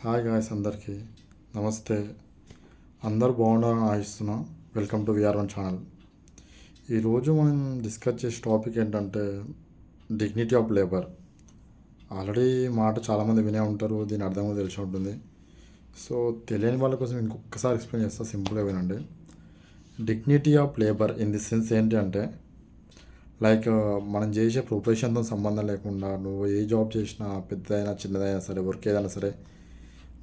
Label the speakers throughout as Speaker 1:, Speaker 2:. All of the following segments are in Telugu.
Speaker 1: హాయ్ గాయస్, అందరికీ నమస్తే. అందరూ బాగుండాలని ఆశిస్తున్నా. వెల్కమ్ టు విఆర్1 ఛానల్. ఈరోజు మనం డిస్కస్ చేసే టాపిక్ ఏంటంటే డిగ్నిటీ ఆఫ్ లేబర్. ఆల్రెడీ మాట చాలామంది వినే ఉంటారు, దీని అర్థం కూడా తెలిసి ఉంటుంది. సో తెలియని వాళ్ళ కోసం ఇంకొకసారి ఎక్స్ప్లెయిన్ చేస్తా, సింపుల్గా వినండి. Dignity of labour in the sense ఏంటి అంటే లైక్ మనం చేసే ప్రొఫెషన్తో సంబంధం లేకుండా నువ్వు ఏ జాబ్ చేసినా, పెద్దదైనా చిన్నదైనా సరే, వర్క్ ఏదైనా సరే,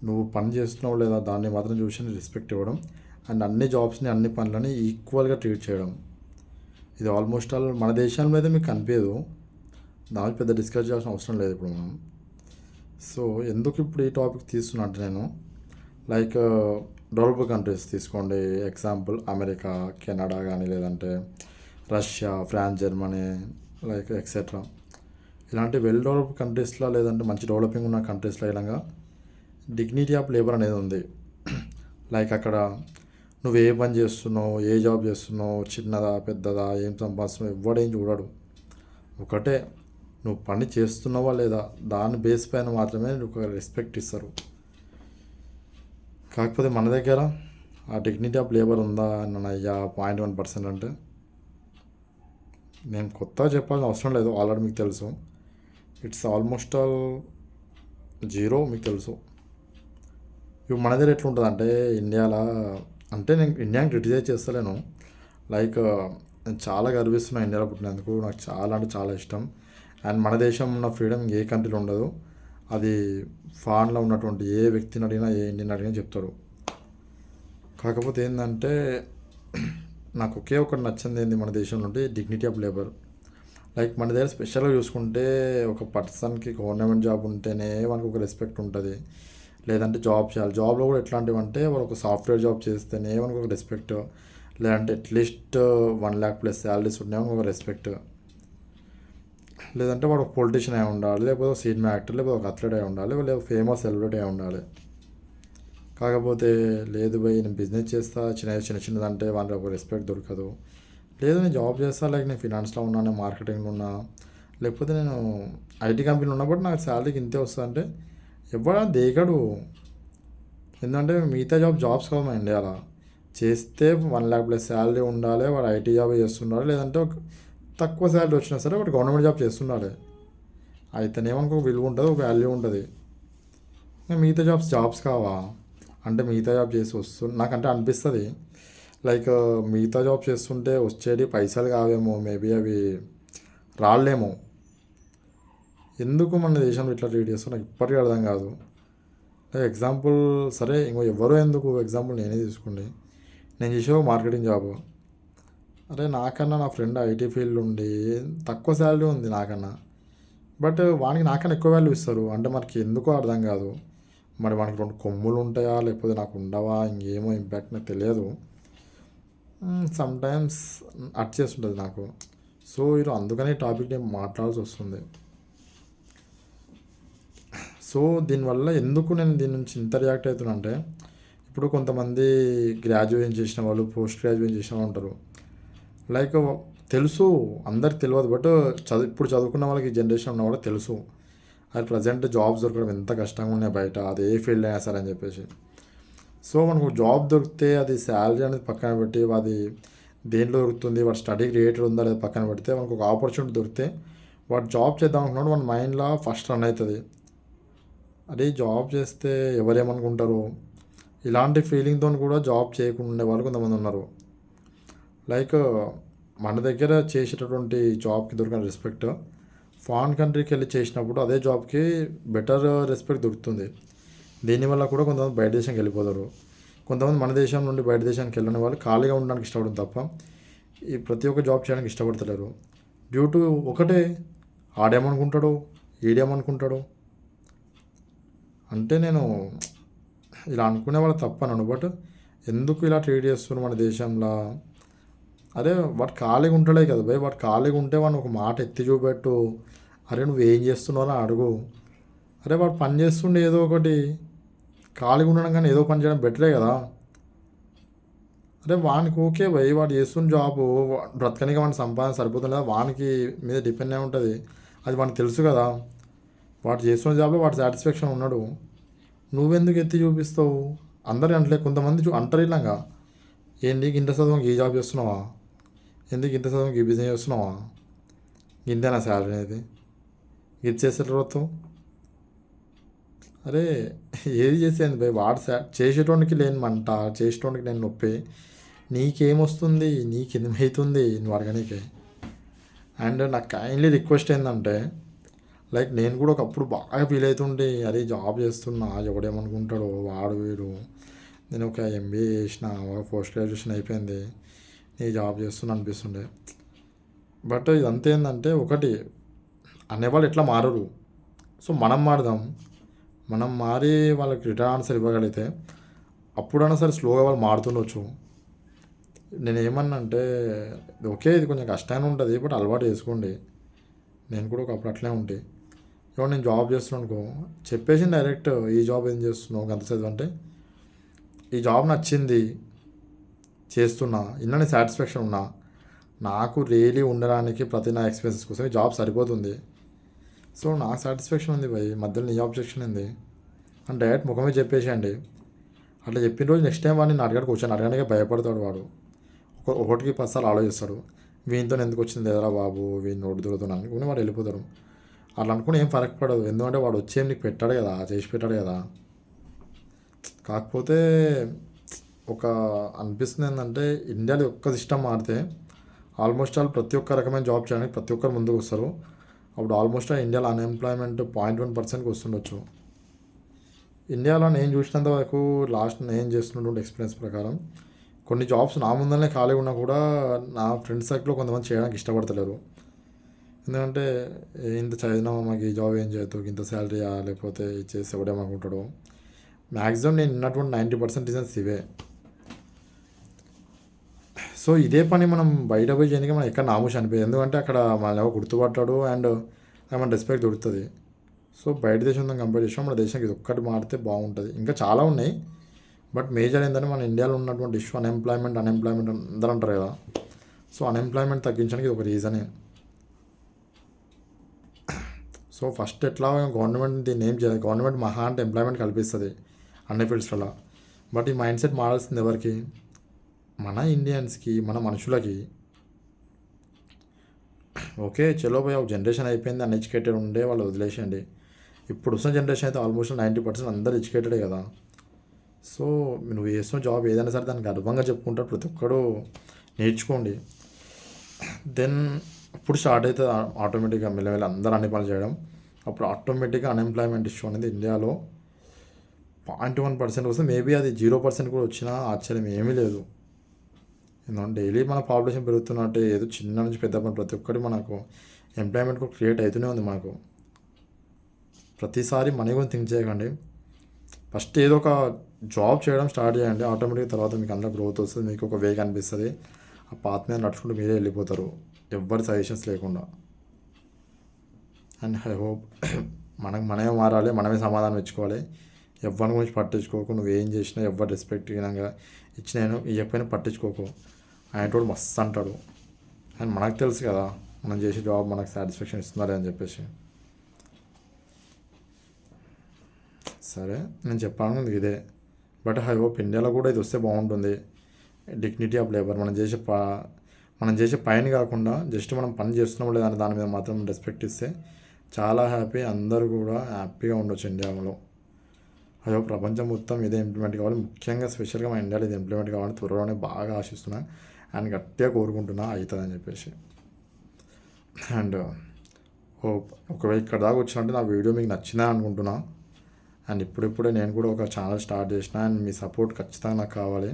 Speaker 1: నువ్వు పని చేస్తున్నావు లేదా దాన్ని మాత్రం చూసి రెస్పెక్ట్ ఇవ్వడం అండ్ అన్ని జాబ్స్ని, అన్ని పనులని ఈక్వల్గా ట్రీట్ చేయడం. ఇది ఆల్మోస్ట్ ఆల్ మన దేశంలో అయితే మీకు కనిపించదు, దాని పెద్ద డిస్కస్ చేయాల్సిన అవసరం లేదు ఇప్పుడు మనం. సో ఎందుకు ఇప్పుడు ఈ టాపిక్ తీస్తున్నా అంటే నేను లైక్ డెవలప్డ్ కంట్రీస్ తీసుకోండి. ఎగ్జాంపుల్ అమెరికా, కెనడా కానీ, లేదంటే Russia, France, Germany, like etcetera. ఇలాంటి వెల్ డెవలప్డ్ కంట్రీస్లో లేదంటే మంచి డెవలపింగ్ ఉన్న కంట్రీస్లో ఇలాగా డిగ్నిటీ ఆఫ్ లేబర్ అనేది ఉంది. లైక్ అక్కడ నువ్వు ఏ పని చేస్తున్నావు, ఏ జాబ్ చేస్తున్నావు, చిన్నదా పెద్దదా, ఏం సంపాదిస్తున్నావు ఎవ్వడేం చూడడు. ఒకటే నువ్వు పని చేస్తున్నావా లేదా, దాని బేస్ పైన మాత్రమే నువ్వు రెస్పెక్ట్ ఇస్తారు. కాకపోతే మన దగ్గర ఆ డిగ్నిటీ ఆఫ్ లేబర్ ఉందా అని అయ్యా 0.1% అంటే నేను కొత్తగా చెప్పాల్సిన అవసరం లేదు, ఆల్రెడీ మీకు తెలుసు. ఇట్స్ ఆల్మోస్ట్ ఆల్ జీరో, మీకు తెలుసు. ఇప్పుడు మన దగ్గర ఎట్లుంటుంది అంటే ఇండియాలో, అంటే నేను ఇండియాని క్రిటిసైజ్ చేస్తలేను. లైక్ నేను చాలా గర్విస్తున్నాను ఇండియాలో పుట్టినందుకు. నాకు చాలా అంటే చాలా ఇష్టం. అండ్ మన దేశం ఉన్న ఫ్రీడమ్ ఏ కంట్రీలో ఉండదు. అది ఫారెన్లో ఉన్నటువంటి ఏ వ్యక్తిని అడిగినా, ఏ ఇండియన్ అడిగినా చెప్తారు. కాకపోతే ఏంటంటే నాకు ఒకే ఒకటి నచ్చింది ఏంది మన దేశంలో ఉంటే డిగ్నిటీ ఆఫ్ లేబర్. లైక్ మన దగ్గర స్పెషల్గా చూసుకుంటే ఒక పర్సన్కి గవర్నమెంట్ జాబ్ ఉంటేనే మనకు ఒక రెస్పెక్ట్ ఉంటుంది. లేదంటే జాబ్ చేయాలి. జాబ్లో కూడా ఎట్లాంటివి అంటే వాడు ఒక సాఫ్ట్వేర్ జాబ్ చేస్తేనే మనకు ఒక రెస్పెక్ట్, లేదంటే అట్లీస్ట్ 1 lakh ప్లస్ శాలరీస్ ఉన్నాయి ఒక రెస్పెక్ట్. లేదంటే వాడు ఒక పొలిటీషియన్ అయి ఉండాలి, లేకపోతే ఒక సినిమా యాక్టర్, లేకపోతే ఒక అథ్లెట్ అయి ఉండాలి, లేకపోతే ఫేమస్ సెలబ్రిటీ అయి ఉండాలి. కాకపోతే లేదు భయ్ నేను బిజినెస్ చేస్తా, చిన్నదంటే వాళ్ళకి ఒక రెస్పెక్ట్ దొరకదు. లేదు నేను జాబ్ చేస్తా, లైక్ నేను ఫినాన్స్లో ఉన్నా, నేను మార్కెటింగ్లో ఉన్నా, లేకపోతే నేను ఐటీ కంపెనీలో ఉన్నా, బట్ నాకు శాలరీకి ఇంతే వస్తుంది అంటే ఎవడా దేకడు. ఎందుకంటే మిగతా జాబ్స్ కాదు మన ఇండియాలో. చేస్తే 1 lakh ప్లస్ శాలరీ ఉండాలి, వాడు ఐటీ జాబ్ చేస్తుండాలి, లేదంటే ఒక తక్కువ శాలరీ వచ్చినా సరే వాడు గవర్నమెంట్ జాబ్ చేస్తుండాలి. అయితేనేమనుకో విలువ ఉంటుంది, ఒక వాల్యూ ఉంటుంది. మిగతా జాబ్స్ కావా అంటే మిగతా జాబ్ చేసి వస్తుంది నాకంటే అనిపిస్తుంది. లైక్ మిగతా జాబ్ చేస్తుంటే వచ్చేది పైసలు కావేమో, మేబీ అవి రాలేమో. ఎందుకు మన దేశంలో ఇట్లా ట్రీట్ చేస్తారో నాకు ఇప్పటికీ అర్థం కాదు. ఎగ్జాంపుల్ సరే ఇంకో ఎవరో ఎందుకు, ఎగ్జాంపుల్ నేనే తీసుకోండి. నేను చేసే మార్కెటింగ్ జాబ్. అరే నాకన్నా నా ఫ్రెండ్ ఐటీ ఫీల్డ్ ఉండి తక్కువ శాలరీ ఉంది నాకన్నా, బట్ వానికి నాకన్నా ఎక్కువ వాల్యూ ఇస్తారు. అంటే మనకి ఎందుకో అర్థం కాదు. మరి వానికి 2 కొమ్ములు ఉంటాయా, లేకపోతే నాకు ఉండవా, ఇంకేమో ఇంపాక్ట్ నాకు తెలియదు. సమ్టైమ్స్ అట్ చేస్తుంటుంది నాకు. సో ఈరోజు అందుకనే టాపిక్ నేను మాట్లాడాల్సి వస్తుంది. సో దీనివల్ల ఎందుకు నేను దీని నుంచి ఇంత రియాక్ట్ అవుతున్నా అంటే, ఇప్పుడు కొంతమంది గ్రాడ్యుయేషన్ చేసిన వాళ్ళు, పోస్ట్ గ్రాడ్యుయేషన్ చేసిన వాళ్ళు ఉంటారు. లైక్ తెలుసు, అందరికి తెలియదు, బట్ ఇప్పుడు చదువుకున్న వాళ్ళకి ఈ జనరేషన్ ఉన్న వాళ్ళకి తెలుసు అది ప్రజెంట్ జాబ్స్ దొరకడం ఎంత కష్టంగా ఉన్నాయి బయట, అది ఏ ఫీల్డ్ అయినా సరే అని చెప్పేసి. సో మనకు జాబ్ దొరికితే అది శాలరీ అనేది పక్కన పెట్టి, అది దేంట్లో దొరుకుతుంది, వాడు స్టడీకి రిలేటెడ్ ఉందా లేదా పక్కన పెడితే, మనకు ఒక ఆపర్చునిటీ దొరికితే వాడు జాబ్ చేద్దాం అనుకున్నాడు, మన మైండ్లో ఫస్ట్ రన్ అవుతుంది అదే జాబ్ చేస్తే ఎవరేమనుకుంటారు. ఇలాంటి ఫీలింగ్తో కూడా జాబ్ చేయకుండా ఉండే వాళ్ళు కొంతమంది ఉన్నారు. లైక్ మన దగ్గర చేసేటటువంటి జాబ్కి దొరికిన రెస్పెక్ట్ ఫారిన్ కంట్రీకి వెళ్ళి చేసినప్పుడు అదే జాబ్కి బెటర్ రెస్పెక్ట్ దొరుకుతుంది. దీనివల్ల కూడా కొంతమంది బయట దేశానికి వెళ్ళిపోతారు. కొంతమంది మన దేశం నుండి బయట దేశానికి వెళ్ళని వాళ్ళు ఖాళీగా ఉండడానికి ఇష్టపడడం తప్ప ఈ ప్రతి ఒక్క జాబ్ చేయడానికి ఇష్టపడతలేరు. డ్యూ టు ఒకటే, ఆడేమనుకుంటాడు, ఈడేమనుకుంటాడు. అంటే నేను ఇలా అనుకునే వాళ్ళు తప్పనను, బట్ ఎందుకు ఇలా ట్రీట్ చేస్తున్నారు మన దేశంలో. అరే వాడు ఖాళీగా ఉంటాడే కదా భయ్, వాడు ఖాళీగా ఉంటే వాడిని ఒక మాట ఎత్తి చూపెట్టు, అరే నువ్వు ఏం చేస్తున్నావు అని అడుగు. అరే వాడు పని చేస్తుండే ఏదో ఒకటి, ఖాళీగా ఉండడం కానీ ఏదో పని చేయడం బెటరే కదా. అరే వానికి ఓకే భయ్, వాడు చేస్తున్న జాబు బ్రతకనికి వాడిని సంపాదన సరిపోతుంది లేదా, వానికి మీద డిపెండ్ అయి ఉంటుంది, అది వానికి తెలుసు కదా. వాడు చేస్తున్న జాబ్లో వాడు సాటిస్ఫాక్షన్ ఉన్నాడు. నువ్వెందుకు ఎత్తి చూపిస్తావు? అందరు అంటే కొంతమంది అంటారు ఇలాగా, ఏంటి ఇంత చదువు ఈ జాబ్ చేస్తున్నావా, ఎందుకు ఇంత చదువు ఈ బిజినెస్ చేస్తున్నావా, ఇంతేనా శాలరీ అనేది, ఇది చేసే తర్వాత అరే ఏది చేసేది భయ్, వాడు చేసేటోనికి లేని మంట, చేసేటోనికి నేను నొప్పి, నీకేమొస్తుంది, నీకేమవుతుంది నువ్వు అడగనీకే. అండ్ నాకు కైండ్లీ రిక్వెస్ట్ ఏంటంటే, లైక్ నేను కూడా ఒకప్పుడు బాగా ఫీల్ అవుతుండే, అరే జాబ్ చేస్తున్నా ఎవడేమనుకుంటాడో, వాడు వీడు, నేను ఒక ఎంబీఏ చేసిన, ఒక పోస్ట్ గ్రాడ్యుయేషన్ అయిపోయింది, నేను జాబ్ చేస్తున్నా అనిపిస్తుండే. బట్ ఇదంతా ఏంటంటే, ఒకటి అనేవాళ్ళు ఎట్లా మారరు, సో మనం మారదాం. మనం మారి వాళ్ళకి రిటర్న్ ఆన్సర్ ఇవ్వగలిగితే అప్పుడైనా సరే స్లోగా వాళ్ళు మారుతుండొచ్చు. నేను ఏమన్నా అంటే, ఓకే ఇది కొంచెం కష్టంగా ఉంటుంది బట్ అలవాటు చేసుకోండి. నేను కూడా ఒకప్పుడు అట్లే ఉంటే, ఇప్పుడు నేను జాబ్ చేస్తున్నాను అనుకో, చెప్పేసి డైరెక్ట్ ఈ జాబ్ ఏం చేస్తున్నావు గంత చదువు అంటే, ఈ జాబ్ నచ్చింది చేస్తున్నా, ఇన్ననే సాటిస్ఫాక్షన్ ఉన్నా, నాకు రియలీ ఉండడానికి ప్రతి నా ఎక్స్పీరియన్సెస్ కోసం ఈ జాబ్ సరిపోతుంది, సో నాకు సాటిస్ఫాక్షన్ ఉంది భయ్, మధ్యలో నీ ఆబ్జెక్షన్ ఉంది అని డైరెక్ట్ ముఖమే చెప్పేసేయండి. అట్లా చెప్పిన రోజు నెక్స్ట్ టైం వాడిని అడగడానికి వచ్చాను, అడగడానికి భయపడతాడు వాడు, ఒకటికి 10 సార్లు ఆలోచిస్తాడు, వీనితో ఎందుకు వచ్చింది ఎదరా బాబు, వీడిని నోటి దొరుకుతున్నాను అనుకుని వాడు వెళ్ళిపోతాడు. అట్లా అనుకుని ఏం ఫరక్ పడదు, ఎందుకంటే వాడు వచ్చేం నీకు పెట్టాడు కదా, చేసి పెట్టాడు కదా. కాకపోతే ఒక అనిపిస్తుంది ఏంటంటే, ఇండియాలో ఒక్క సిస్టమ్ మారితే ఆల్మోస్ట్ ఆల్ ప్రతి ఒక్క రకమైన జాబ్ చేయడానికి ప్రతి ఒక్కరు ముందుకు వస్తారు. అప్పుడు ఆల్మోస్ట్ ఇండియాలో అన్ఎంప్లాయ్మెంట్ 0.1%కి వస్తుండొచ్చు. ఇండియాలో నేను చూసినంత వరకు లాస్ట్ నేను చేస్తున్నటువంటి ఎక్స్పీరియన్స్ ప్రకారం కొన్ని జాబ్స్ నా ముందరనే ఖాళీ ఉన్నా కూడా నా ఫ్రెండ్స్ సర్కిల్లో కొంతమంది చేయడానికి ఇష్టపడతలేరు. ఎందుకంటే ఇంత చదివినా మాకు ఈ జాబ్ ఏం చేయదు, ఇంత శాలరీయా, లేకపోతే చేసి ఎవడేమనుకుంటాడు. మ్యాక్సిమం నేను విన్నటువంటి 90% రీజన్స్ ఇవే. సో ఇదే పని మనం బయట పోయి చేయడానికి మనం ఎక్కడ నామూష అనిపించదు, ఎందుకంటే అక్కడ మనల్ని ఎవరు గుర్తుపట్టాడు అండ్ మన రెస్పెక్ట్ దొరుకుతుంది. సో బయట దేశంతో కంపేర్ చేసినా మన దేశానికి ఇది ఒక్కటి మారితే బాగుంటుంది. ఇంకా చాలా ఉన్నాయి బట్ మేజర్ ఏంటంటే మన ఇండియాలో ఉన్నటువంటి ఇష్యూ అన్ఎంప్లాయ్మెంట్ అందరూ అంటారు కదా, సో అన్ఎంప్లాయ్మెంట్ తగ్గించడానికి ఇది ఒక రీజనే. సో ఫస్ట్ ఎట్లా గవర్నమెంట్ దీన్ని ఏం చేయాలి, గవర్నమెంట్ మహా అంటే ఎంప్లాయ్మెంట్ కల్పిస్తుంది అన్ని ఫీల్డ్స్లో, బట్ ఈ మైండ్ సెట్ మారాల్సింది ఎవరికి, మన ఇండియన్స్కి, మన మనుషులకి. ఓకే చలో పోయి ఒక జనరేషన్ అయిపోయింది, అన్ఎడ్యుకేటెడ్ ఉండే వాళ్ళు వదిలేసేయండి. ఇప్పుడు వస్తున్న జనరేషన్ అయితే ఆల్మోస్ట్ 90% అందరు ఎడ్యుకేటెడే కదా. సో నువ్వు చేస్తున్న జాబ్ ఏదైనా సరే దానికి గర్వంగా చెప్పుకుంటారు ప్రతి ఒక్కరు, నేర్చుకోండి. దెన్ అప్పుడు స్టార్ట్ అవుతుంది ఆటోమేటిక్గా మెల్లమెల్ల అందరూ అన్ని పనులు చేయడం. అప్పుడు ఆటోమేటిక్గా అన్ఎంప్లాయ్మెంట్ ఇష్యూ అనేది ఇండియాలో 0.1% వస్తే, మేబీ అది 0% కూడా వచ్చినా ఆశ్చర్యం ఏమీ లేదు. ఎందుకంటే డైలీ మన పాపులేషన్ పెరుగుతున్నట్టే ఏదో చిన్న నుంచి పెద్ద పని ప్రతి ఒక్కటి మనకు ఎంప్లాయ్మెంట్ కూడా క్రియేట్ అవుతూనే ఉంది మనకు. ప్రతిసారి మనీ కూడా థింక్ చేయకండి, ఫస్ట్ ఏదో ఒక జాబ్ చేయడం స్టార్ట్ చేయండి, ఆటోమేటిక్గా తర్వాత మీకు అందులో గ్రోత్ వస్తుంది, మీకు ఒక వే కనిపిస్తుంది, ఆ పాత్ మీద నడుచుకుంటూ మీరే వెళ్ళిపోతారు ఎవ్వరి సజెషన్స్ లేకుండా. అండ్ ఐ హోప్ మనమే మారాలి, మనమే సమాధానం ఇచ్చుకోవాలి, ఎవరి గురించి పట్టించుకోకు, నువ్వు ఏం చేసినా ఎవరు రెస్పెక్ట్ ఇచ్చినాను ఇవ్వకపోయినా పట్టించుకోకు. ఆయన కూడా మస్తు అంటాడు అండ్ మనకు తెలుసు కదా మనం చేసే జాబ్ మనకు సాటిస్ఫాక్షన్ ఇస్తున్నారు అని చెప్పేసి. సరే నేను చెప్పాను ఇదే, బట్ ఐ హోప్ ఇండియాలో కూడా ఇది వస్తే బాగుంటుంది. డిగ్నిటీ ఆఫ్ లేబర్, మనం చేసే పైన కాకుండా జస్ట్ మనం పని చేస్తున్నాం లేదా దాని మీద మాత్రం రెస్పెక్ట్ ఇస్తే చాలా హ్యాపీ, అందరూ కూడా హ్యాపీగా ఉండొచ్చు ఇండియాలో. అయ్యో ప్రపంచం మొత్తం ఇదే ఇంప్లిమెంట్ కావాలి, ముఖ్యంగా స్పెషల్గా మన ఇండియాలో ఇది ఇంప్లిమెంట్ కావాలని త్వరలోనే బాగా ఆశిస్తున్నా అండ్ గట్టిగా కోరుకుంటున్నా అవుతుందని చెప్పేసి. అండ్ హోప్ ఒకవేళ ఇక్కడ దాకా వచ్చినట్టు నా వీడియో మీకు నచ్చిందని అనుకుంటున్నా. అండ్ ఇప్పుడిప్పుడే నేను కూడా ఒక ఛానల్ స్టార్ట్ చేసిన అండ్ మీ సపోర్ట్ ఖచ్చితంగా నాకు కావాలి.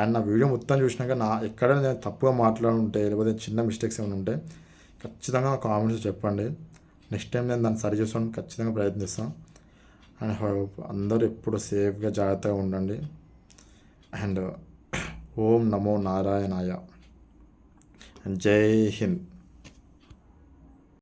Speaker 1: అండ్ నా వీడియో మొత్తం చూసినాక ఎక్కడ నేను తప్పుగా మాట్లాడుంటే లేకపోతే చిన్న మిస్టేక్స్ ఏమైనా ఉంటే ఖచ్చితంగా కామెంట్స్ చెప్పండి, నెక్స్ట్ టైం నేను దాన్ని సరి చేసుకోవడానికి ఖచ్చితంగా ప్రయత్నిస్తాను. అండ్ హోప్ అందరూ ఎప్పుడు సేఫ్గా జాగ్రత్తగా ఉండండి. అండ్ ఓం నమో నారాయణాయ అండ్ జై హింద్.